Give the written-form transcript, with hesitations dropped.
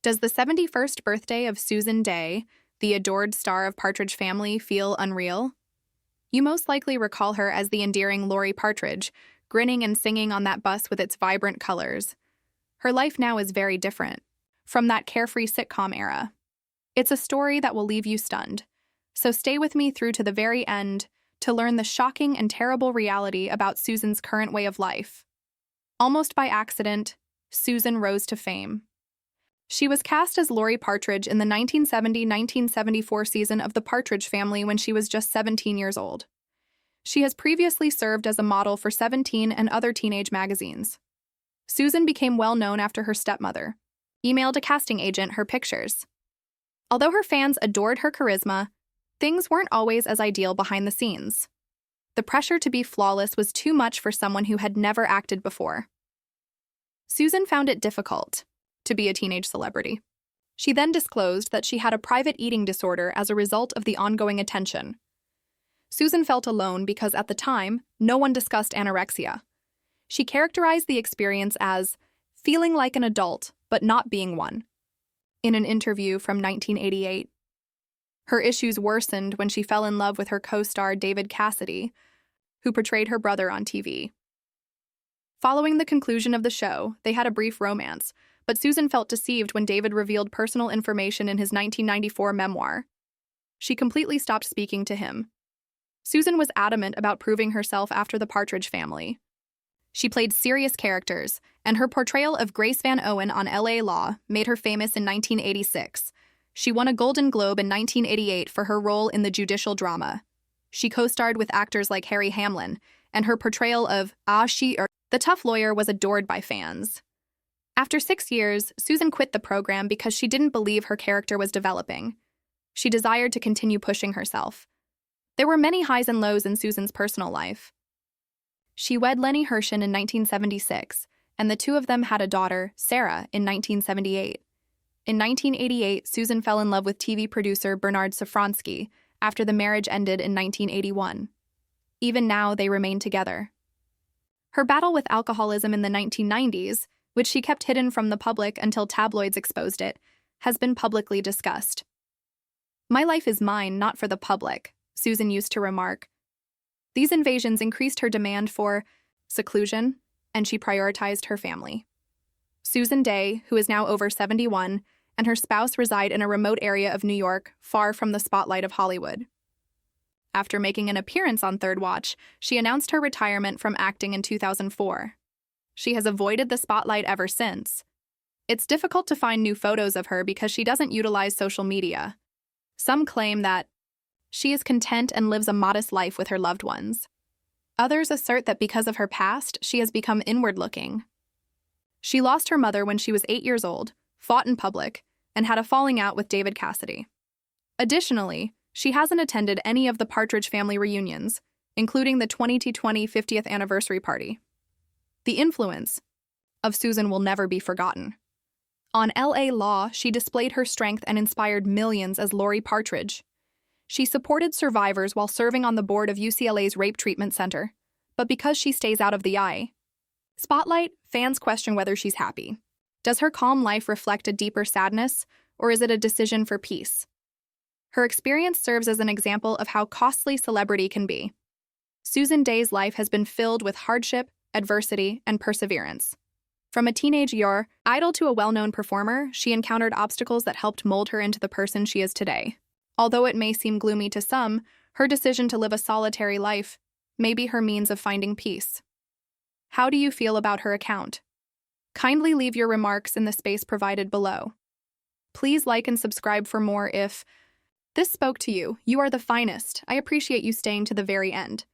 Does the 71st birthday of Susan Dey, the adored star of Partridge Family, feel unreal? You most likely recall her as the endearing Lori Partridge, grinning and singing on that bus with its vibrant colors. Her life now is very different, from that carefree sitcom era. It's a story that will leave you stunned, so stay with me through to the very end to learn the shocking and terrible reality about Susan's current way of life. Almost by accident, Susan rose to fame. She was cast as Lori Partridge in the 1970-1974 season of The Partridge Family when she was just 17 years old. She has previously served as a model for 17 and other teenage magazines. Susan became well known after her stepmother emailed a casting agent her pictures. Although her fans adored her charisma, things weren't always as ideal behind the scenes. The pressure to be flawless was too much for someone who had never acted before. Susan found it difficult to be a teenage celebrity. She then disclosed that she had a private eating disorder as a result of the ongoing attention. Susan felt alone because at the time, no one discussed anorexia. She characterized the experience as feeling like an adult, but not being one. In an interview from 1988, her issues worsened when she fell in love with her co-star David Cassidy, who portrayed her brother on TV. Following the conclusion of the show, they had a brief romance, but Susan felt deceived when David revealed personal information in his 1994 memoir. She completely stopped speaking to him. Susan was adamant about proving herself after The Partridge Family. She played serious characters, and her portrayal of Grace Van Owen on L.A. Law made her famous in 1986. She won a Golden Globe in 1988 for her role in the judicial drama. She co-starred with actors like Harry Hamlin, and her portrayal of the tough lawyer was adored by fans. After 6 years, Susan quit the program because she didn't believe her character was developing. She desired to continue pushing herself. There were many highs and lows in Susan's personal life. She wed Lenny Hershin in 1976, and the two of them had a daughter, Sarah, in 1978. In 1988, Susan fell in love with TV producer Bernard Safransky after the marriage ended in 1981. Even now, they remain together. Her battle with alcoholism in the 1990s, which she kept hidden from the public until tabloids exposed it, has been publicly discussed. "My life is mine, not for the public," Susan used to remark. These invasions increased her demand for seclusion, and she prioritized her family. Susan Dey, who is now over 71, and her spouse reside in a remote area of New York, far from the spotlight of Hollywood. After making an appearance on Third Watch, she announced her retirement from acting in 2004. She has avoided the spotlight ever since. It's difficult to find new photos of her because she doesn't utilize social media. Some claim that she is content and lives a modest life with her loved ones. Others assert that because of her past, she has become inward-looking. She lost her mother when she was 8 years old, fought in public, and had a falling out with David Cassidy. Additionally, she hasn't attended any of the Partridge Family reunions, including the 2020 50th anniversary party. The influence of Susan will never be forgotten. On L.A. Law, she displayed her strength and inspired millions as Lori Partridge. She supported survivors while serving on the board of UCLA's Rape Treatment Center, but because she stays out of the eye. Spotlight, fans question whether she's happy. Does her calm life reflect a deeper sadness, or is it a decision for peace? Her experience serves as an example of how costly celebrity can be. Susan Dey's life has been filled with hardship, adversity, and perseverance. From a teenage idol to a well-known performer, she encountered obstacles that helped mold her into the person she is today. Although it may seem gloomy to some, her decision to live a solitary life may be her means of finding peace. How do you feel about her account? Kindly leave your remarks in the space provided below. Please like and subscribe for more if this spoke to you. You are the finest. I appreciate you staying to the very end.